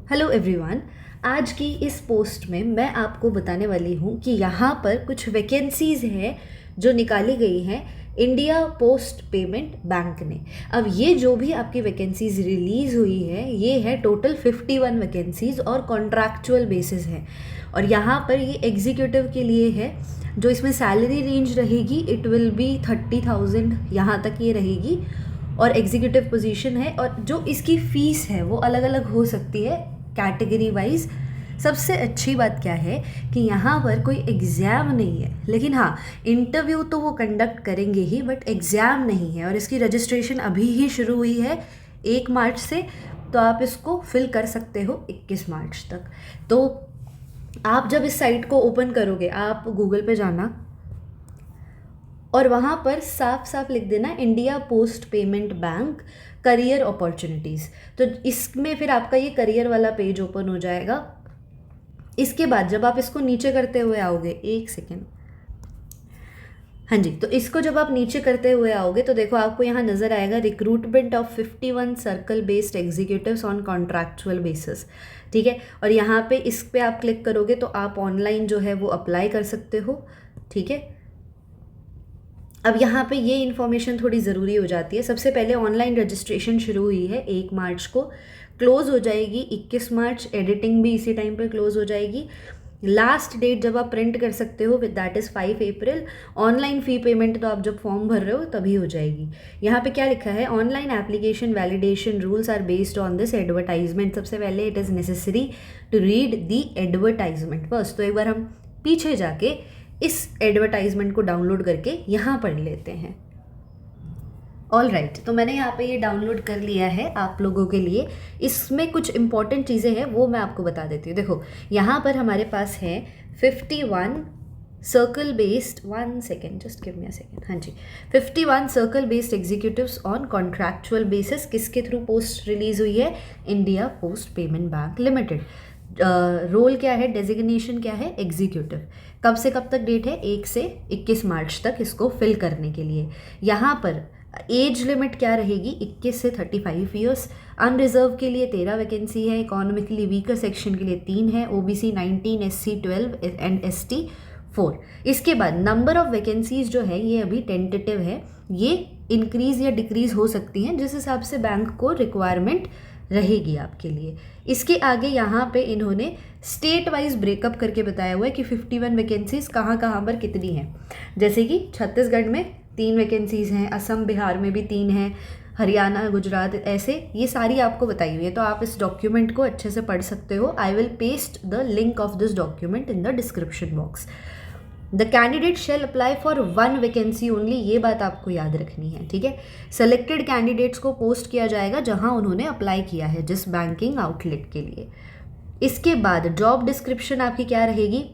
Hello everyone. आज की इस पोस्ट में मैं आपको बताने वाली हूँ कि यहाँ पर कुछ वैकेंसीज़ हैं जो निकाली गई हैं इंडिया पोस्ट पेमेंट बैंक ने। अब ये जो भी आपकी वैकेंसीज़ रिलीज़ हुई है ये है टोटल 51 वैकेंसीज़ और कॉन्ट्रैक्चुअल बेसिस है। और यहाँ पर ये एग्जीक्यूटिव के लिए है। जो इसमें सैलरी रेंज रहेगी इट विल बी 30,000 यहाँ तक ये रहेगी और एग्जीक्यूटिव पोजीशन है। और जो इसकी फ़ीस है वो अलग अलग हो सकती है कैटेगरी वाइज। सबसे अच्छी बात क्या है कि यहाँ पर कोई एग्ज़ाम नहीं है, लेकिन हाँ इंटरव्यू तो वो कंडक्ट करेंगे ही, बट एग्ज़ाम नहीं है। और इसकी रजिस्ट्रेशन अभी ही शुरू हुई है 1 मार्च से, तो आप इसको फिल कर सकते हो 21 मार्च तक। तो आप जब इस साइट को ओपन करोगे, आप गूगल पे जाना और वहाँ पर साफ साफ लिख देना India post payment bank career opportunities. तो इसमें फिर आपका ये करियर वाला पेज ओपन हो जाएगा। इसके बाद जब आप इसको नीचे करते हुए आओगे, एक सेकेंड, हाँ जी, तो इसको जब आप नीचे करते हुए आओगे तो देखो आपको यहाँ नज़र आएगा recruitment of 51 circle based executives on contractual basis. ठीक है, और यहाँ पे इस पे आप क्लिक करोगे तो आप ऑनलाइन जो है वो अप्लाई कर सकते हो। ठीक है, अब यहाँ पे ये इन्फॉर्मेशन थोड़ी ज़रूरी हो जाती है। सबसे पहले ऑनलाइन रजिस्ट्रेशन शुरू हुई है 1 मार्च को, क्लोज़ हो जाएगी 21 मार्च। एडिटिंग भी इसी टाइम पे क्लोज़ हो जाएगी। लास्ट डेट जब आप प्रिंट कर सकते हो that is 5 April. Online fee payment तो आप जब फॉर्म भर रहे हो तभी हो जाएगी। यहाँ पे क्या लिखा है, online application validation rules are based on this advertisement. सबसे पहले it is necessary to read the advertisement first. तो एक बार हम पीछे जाके इस एडवर्टाइजमेंट को डाउनलोड करके यहाँ पढ़ लेते हैं। ऑल राइट, तो मैंने यहाँ पे ये डाउनलोड कर लिया है आप लोगों के लिए। इसमें कुछ इंपॉर्टेंट चीज़ें हैं वो मैं आपको बता देती हूँ। देखो यहाँ पर हमारे पास है 51 circle based, 1 second, just give me a second, हाँ जी, 51 circle based executives on contractual basis. किसके थ्रू पोस्ट रिलीज हुई है? India post payment bank limited. Role क्या है, डेजिग्नेशन क्या है? एग्जीक्यूटिव। कब से कब तक डेट है? 1 से 21 मार्च तक इसको फिल करने के लिए। यहाँ पर एज लिमिट क्या रहेगी? 21 से 35 ईयर्स। अनरिजर्व के लिए 13 वैकेंसी है, इकोनॉमिकली वीकर सेक्शन के लिए 3 है, ओबीसी 19, एससी 12 एंड एसटी 4। इसके बाद नंबर ऑफ वैकेंसीज जो है ये अभी टेंटेटिव है, ये इंक्रीज या डिक्रीज हो सकती हैं जिस हिसाब से बैंक को रिक्वायरमेंट रहेगी आपके लिए। इसके आगे यहाँ पे इन्होंने स्टेट वाइज ब्रेकअप करके बताया हुआ है कि 51 वैकेंसीज कहाँ कहाँ पर कितनी हैं। जैसे कि छत्तीसगढ़ में 3 वैकेंसीज़ हैं, असम बिहार में भी 3 हैं, हरियाणा गुजरात, ऐसे ये सारी आपको बताई हुई है। तो आप इस डॉक्यूमेंट को अच्छे से पढ़ सकते हो। I will paste the link of this document in the description box. The candidate shall apply for 1 vacancy only, ये बात आपको याद रखनी है। ठीक है, सेलेक्टेड कैंडिडेट्स को पोस्ट किया जाएगा जहां उन्होंने अप्लाई किया है, जिस बैंकिंग आउटलेट के लिए। इसके बाद जॉब डिस्क्रिप्शन आपकी क्या रहेगी?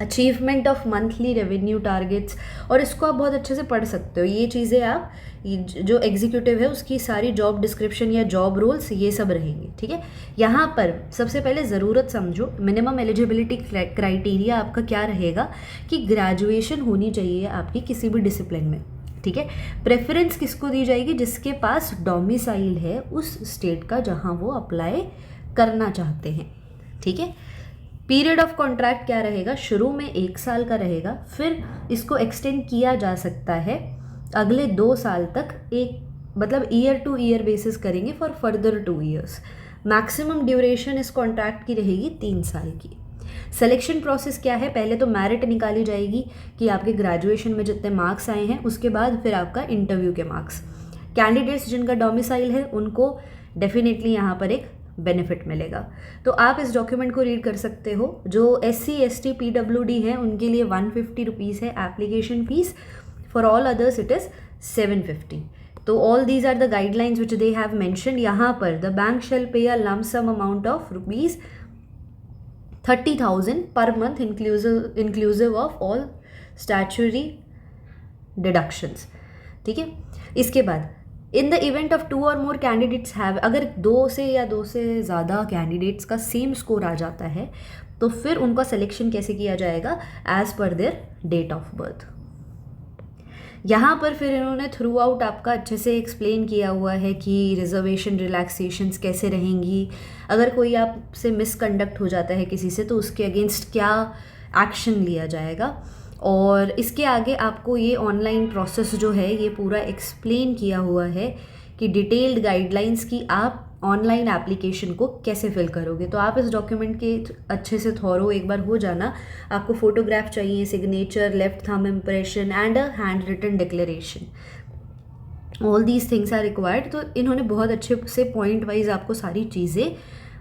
Achievement of monthly revenue targets, और इसको आप बहुत अच्छे से पढ़ सकते हो। ये चीज़ें आप जो एग्जीक्यूटिव है उसकी सारी जॉब डिस्क्रिप्शन या जॉब रोल्स ये सब रहेंगे। ठीक है, यहाँ पर सबसे पहले ज़रूरत समझो, मिनिमम एलिजिबिलिटी क्राइटेरिया आपका क्या रहेगा कि ग्रेजुएशन होनी चाहिए आपकी किसी भी डिसिप्लिन में। ठीक है, प्रेफरेंस किसको दी जाएगी? जिसके पास डोमिसाइल है उस स्टेट का जहाँ वो अप्लाई करना चाहते हैं। ठीक है, पीरियड ऑफ कॉन्ट्रैक्ट क्या रहेगा? शुरू में 1 साल का रहेगा, फिर इसको एक्सटेंड किया जा सकता है अगले 2 साल तक, एक मतलब ईयर टू ईयर बेसिस करेंगे for further 2 years. Maximum duration इस कॉन्ट्रैक्ट की रहेगी 3 साल की। सिलेक्शन प्रोसेस क्या है? पहले तो मेरिट निकाली जाएगी कि आपके ग्रेजुएशन में जितने मार्क्स आए हैं, उसके बाद फिर आपका इंटरव्यू के मार्क्स। कैंडिडेट्स जिनका डोमिसाइल है उनको डेफिनेटली यहाँ पर एक बेनिफिट मिलेगा। तो आप इस डॉक्यूमेंट को रीड कर सकते हो। जो SC ST PWD हैं उनके लिए 150 रुपीज़ है application fees, for all others it is 750। तो all these are the guidelines which they have mentioned. यहाँ पर the bank shall pay a lump sum amount of rupees 30,000 per month inclusive of all statutory deductions. ठीक है, इसके बाद in the event of 2 और more candidates have, अगर 2 से या 2 से ज़्यादा कैंडिडेट्स का सेम स्कोर आ जाता है तो फिर उनका सिलेक्शन कैसे किया जाएगा? As per there date of birth. यहाँ पर फिर इन्होंने थ्रू आउट आपका अच्छे से एक्सप्लेन किया हुआ है कि रिजर्वेशन रिलैक्सेशंस कैसे रहेंगी, अगर कोई आपसे मिसकंडक्ट हो जाता है किसी से तो उसके अगेंस्ट क्या एक्शन लिया जाएगा। और इसके आगे आपको ये ऑनलाइन प्रोसेस जो है ये पूरा एक्सप्लेन किया हुआ है कि डिटेल्ड गाइडलाइंस की आप ऑनलाइन एप्लीकेशन को कैसे फिल करोगे। तो आप इस डॉक्यूमेंट के अच्छे से थॉरो एक बार हो जाना। आपको फोटोग्राफ चाहिए, signature, left thumb impression and a hand written declaration, all these things are required. तो इन्होंने बहुत अच्छे से पॉइंट वाइज आपको सारी चीज़ें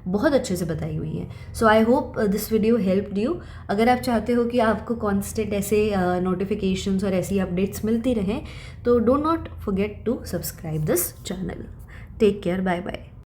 बहुत अच्छे से बताई हुई है। So I hope this video helped you. अगर आप चाहते हो कि आपको कॉन्स्टेंट ऐसे नोटिफिकेशंस और ऐसी अपडेट्स मिलती रहें तो do not forget to subscribe this channel. Take care, bye bye.